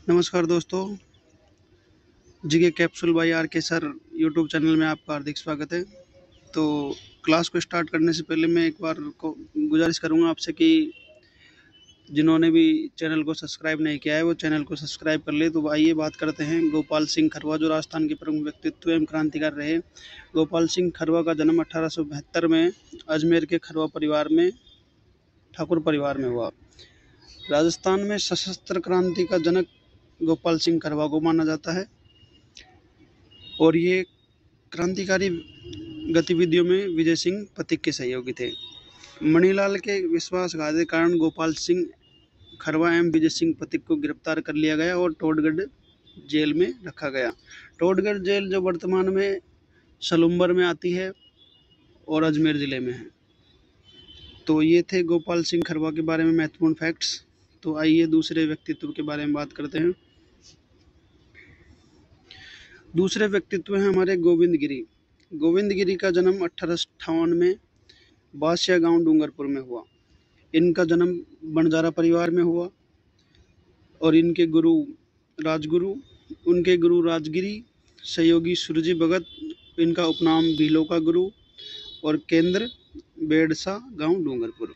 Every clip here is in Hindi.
नमस्कार दोस्तों, GK capsule by R K sir YouTube channel में आपका हार्दिक स्वागत है। तो क्लास को स्टार्ट करने से पहले मैं एक बार को गुजारिश करूंगा आपसे कि जिन्होंने भी चैनल को सब्सक्राइब नहीं किया है वो चैनल को सब्सक्राइब कर ले। तो आइए बात करते हैं गोपाल सिंह खरवा, जो राजस्थान के प्रमुख व्यक्तित्व एवं क्रांतिकार रहे। गोपाल सिंह खरवा का जन्म 1872 में अजमेर के खरवा परिवार में ठाकुर परिवार में हुआ। राजस्थान में सशस्त्र क्रांति का जनक गोपाल सिंह खरवा को माना जाता है और ये क्रांतिकारी गतिविधियों में विजय सिंह पथिक के सहयोगी थे। मणिलाल के विश्वासघात के कारण गोपाल सिंह खरवा एवं विजय सिंह पथिक को गिरफ्तार कर लिया गया और टोडगढ़ जेल में रखा गया। टोडगढ़ जेल जो वर्तमान में सलूम्बर में आती है और अजमेर जिले में है। तो ये थे गोपाल सिंह खरवा के बारे में महत्वपूर्ण फैक्ट्स। तो आइए दूसरे व्यक्तित्व के बारे में बात करते हैं। दूसरे व्यक्तित्व हैं हमारे गोविंद गिरी। गोविंद गिरी का जन्म 1858 में बासिया गांव डूंगरपुर में हुआ। इनका जन्म बंजारा परिवार में हुआ और इनके गुरु राजगिरी, सहयोगी सुरजी भगत, इनका उपनाम भीलों का गुरु और केंद्र बेड़सा गांव डूंगरपुर।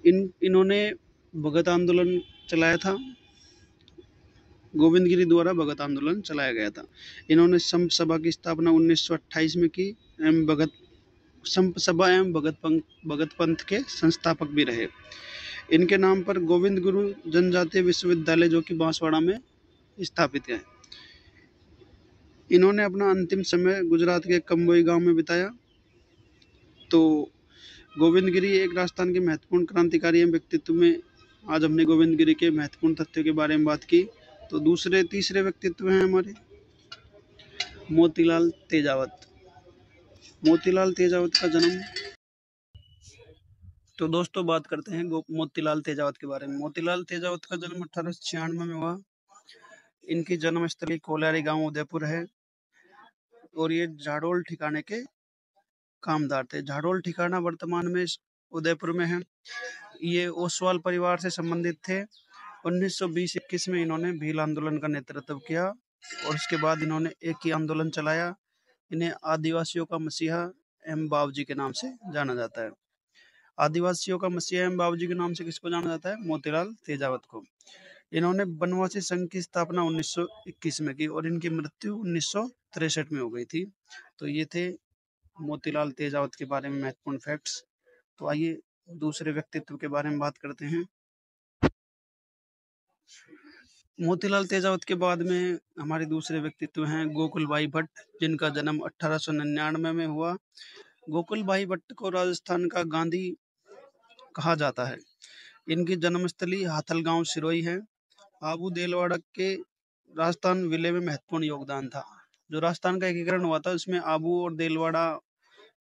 इन्होंने भगत आंदोलन चलाया था। गोविंद गिरी द्वारा भगत आंदोलन चलाया गया था। इन्होंने संप सभा की स्थापना 1928 में की एवं संप सभा एवं भगत पंथ के संस्थापक भी रहे। इनके नाम पर गोविंद गुरु जनजातीय विश्वविद्यालय जो कि बांसवाड़ा में स्थापित है। इन्होंने अपना अंतिम समय गुजरात के कंबोई गांव में बिताया। तो गोविंद गिरी एक राजस्थान के महत्वपूर्ण क्रांतिकारी व्यक्तित्व में आज हमने गोविंद गिरी के महत्वपूर्ण तथ्यों के बारे में बात की। तो तीसरे व्यक्तित्व हैं हमारे मोतीलाल तेजावत। मोतीलाल तेजावत का जन्म, तो दोस्तों बात करते हैं मोतीलाल तेजावत के बारे में। मोतीलाल तेजावत का जन्म 1896 में हुआ। इनकी जन्मस्थली कोलारी गांव उदयपुर है और ये झाड़ोल ठिकाने के कामदार थे। झाड़ोल ठिकाना वर्तमान में उदयपुर में है। ये ओसवाल परिवार से संबंधित थे। 1920-21 में इन्होंने भील आंदोलन का नेतृत्व किया और इसके बाद इन्होंने एक ही आंदोलन चलाया। इन्हें आदिवासियों का मसीहा एम बाबूजी के नाम से जाना जाता है। आदिवासियों का मसीहा एम बाबूजी के नाम से किसको जाना जाता है? मोतीलाल तेजावत को। इन्होंने बनवासी संघ की स्थापना 1921 में की और इनकी मृत्यु 1963 में हो गई थी। तो ये थे मोतीलाल तेजावत के बारे में महत्वपूर्ण फैक्ट्स। तो आइए दूसरे व्यक्तित्व के बारे में बात करते हैं। मोतीलाल तेजावत के बाद में हमारे दूसरे व्यक्तित्व हैं गोकुल भाई भट्ट, जिनका जन्म 1899 में हुआ। गोकुल भाई भट्ट को राजस्थान का गांधी कहा जाता है। इनकी जन्मस्थली हाथलगांव सिरोही है। आबू देलवाड़ा के राजस्थान विलय में महत्वपूर्ण योगदान था। जो राजस्थान का एकीकरण हुआ था उसमें आबू और देलवाड़ा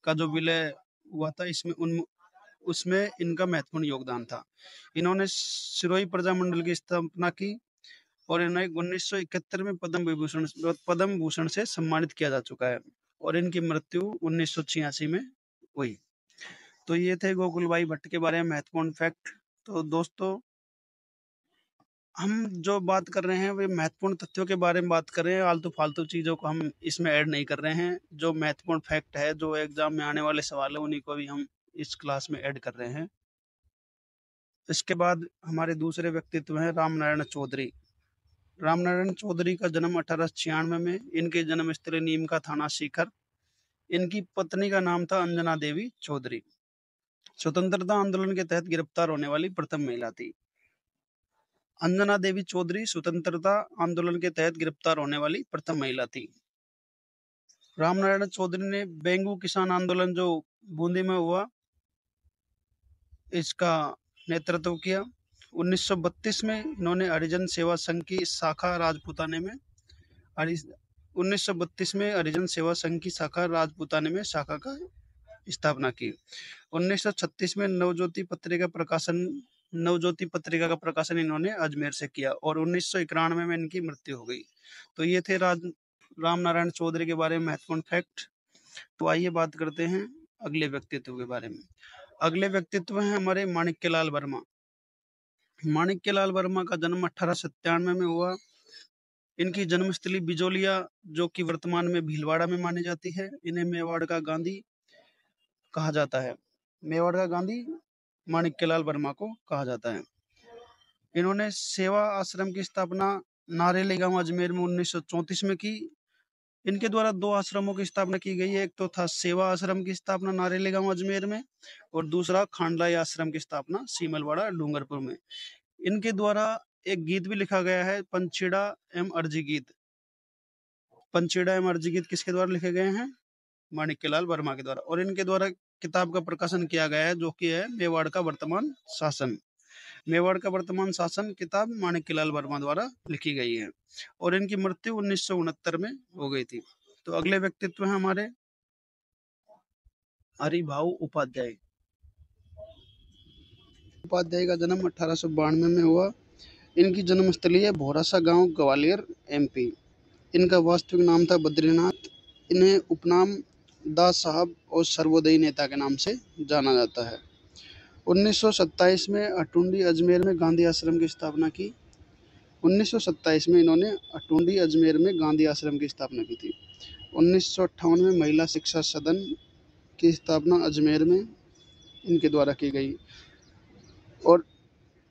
का जो विलय हुआ था उसमें इनका महत्वपूर्ण योगदान था। इन्होंने सिरोही प्रजामंडल की स्थापना की और इन्हें 1971 में पद्म भूषण से सम्मानित किया जा चुका है और इनकी मृत्यु 1986 में हुई। तो ये थे गोकुल भाई भट्ट के बारे में महत्वपूर्ण फैक्ट। तो दोस्तों हम जो बात कर रहे हैं वे महत्वपूर्ण तथ्यों के बारे में बात कर रहे हैं। आलतू फालतू चीज़ों को हम इसमें ऐड नहीं कर रहे हैं। जो महत्वपूर्ण फैक्ट है, जो एग्जाम में आने वाले सवाल है, उन्हीं को भी हम इस क्लास में ऐड कर रहे हैं। इसके बाद हमारे दूसरे व्यक्तित्व हैं रामनारायण चौधरी। रामनारायण चौधरी का जन्म 1896 में। इनके जन्मस्थली नीम का थाना सीकर। इनकी पत्नी का नाम था अंजना देवी चौधरी। स्वतंत्रता आंदोलन के तहत गिरफ्तार होने वाली प्रथम महिला थी। अंजना देवी चौधरी स्वतंत्रता आंदोलन के तहत गिरफ्तार होने वाली प्रथम महिला थी। रामनारायण चौधरी ने बेंगू किसान आंदोलन जो बूंदी में हुआ, इसका नेतृत्व किया। 1932 में इन्होंने हरिजन सेवा संघ की शाखा राजपूताने में 1932 में हरिजन सेवा संघ की शाखा राजपूताने में शाखा का स्थापना की। 1936 में नवज्योति पत्रिका का प्रकाशन इन्होंने अजमेर से किया और 1991 में इनकी मृत्यु हो गई। तो ये थे रामनारायण चौधरी के बारे में महत्वपूर्ण फैक्ट। तो आइए बात करते हैं अगले व्यक्तित्व के बारे में। अगले व्यक्तित्व हैं हमारे माणिक्यलाल वर्मा। माणिक्यलाल वर्मा का जन्म 1897 में हुआ। इनकी जन्मस्थली बिजोलिया, जो कि वर्तमान में भीलवाड़ा में मानी जाती है। इन्हें मेवाड़ का गांधी कहा जाता है। मेवाड़ का गांधी माणिक्यलाल वर्मा को कहा जाता है। इन्होंने सेवा आश्रम की स्थापना नारेली गांव अजमेर में 1934 में की। इनके द्वारा दो आश्रमों की स्थापना की गई है। एक तो था सेवा आश्रम की स्थापना नारेली गांव अजमेर में, और दूसरा खांडलाई आश्रम की स्थापना सीमलवाड़ा डूंगरपुर में। इनके द्वारा एक गीत भी लिखा गया है, पंछेड़ा एवं अर्जी गीत। पंछेड़ा एवं अर्जी गीत किसके द्वारा लिखे गए हैं? माणिक्यलाल वर्मा के द्वारा। और इनके द्वारा किताब का प्रकाशन किया गया है, जो कि है मेवाड़ का वर्तमान शासन। मेवाड़ का वर्तमान शासन किताब माणिक्यलाल वर्मा द्वारा लिखी गई है, और इनकी मृत्यु 1969 में हो गई थी। तो अगले व्यक्तित्व हैं हमारे हरिभाऊ उपाध्याय। उपाध्याय का जन्म 1892 में हुआ। इनकी जन्मस्थली है भोरासा गांव, ग्वालियर, एमपी। इनका वास्तविक नाम था बद्रीनाथ। इन्हें उपनाम दास साहब और सर्वोदयी नेता के नाम से जाना जाता है। 1927 में अटुंडी अजमेर में गांधी आश्रम की स्थापना की। 1927 में इन्होंने अटुंडी अजमेर में गांधी आश्रम की स्थापना की थी। 1958 में महिला शिक्षा सदन की स्थापना अजमेर में इनके द्वारा की गई, और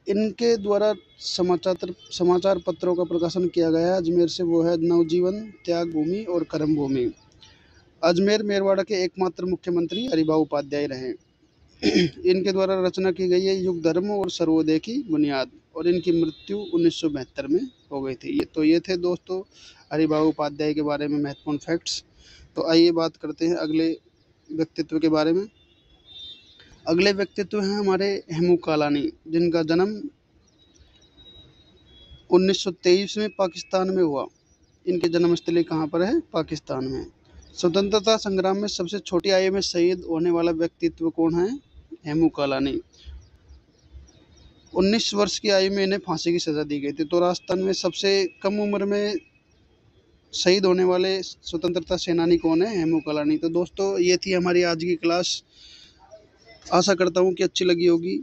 इनके द्वारा समाचार पत्रों का प्रकाशन किया गया है अजमेर से। वो है नवजीवन, त्याग भूमि और कर्म भूमि। अजमेर मेरवाड़ा के एकमात्र मुख्यमंत्री हरिभाऊ उपाध्याय रहे। इनके द्वारा रचना की गई है युग धर्म और सर्वोदय की बुनियाद, और इनकी मृत्यु 1972 में हो गई थी। ये थे दोस्तों हरिभाऊ उपाध्याय के बारे में महत्वपूर्ण फैक्ट्स। तो आइए बात करते हैं अगले व्यक्तित्व के बारे में। अगले व्यक्तित्व हैं हमारे हेमू कालानी, जिनका जन्म 1923 में पाकिस्तान में हुआ। इनकी जन्मस्थली कहाँ पर है? पाकिस्तान में। स्वतंत्रता संग्राम में सबसे छोटी आयु में शहीद होने वाला व्यक्तित्व कौन है? हेमू कालानी। 19 वर्ष की आयु में इन्हें फांसी की सजा दी गई थी। तो राजस्थान में सबसे कम उम्र में शहीद होने वाले स्वतंत्रता सेनानी कौन है? हेमू कालानी। तो दोस्तों ये थी हमारी आज की क्लास। आशा करता हूँ कि अच्छी लगी होगी।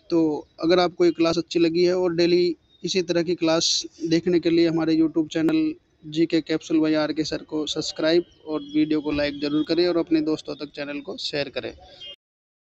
तो अगर आपको ये क्लास अच्छी लगी है और डेली इसी तरह की क्लास देखने के लिए हमारे YouTube channel GK capsule by R K sir को सब्सक्राइब और वीडियो को लाइक ज़रूर करें, और अपने दोस्तों तक चैनल को शेयर करें।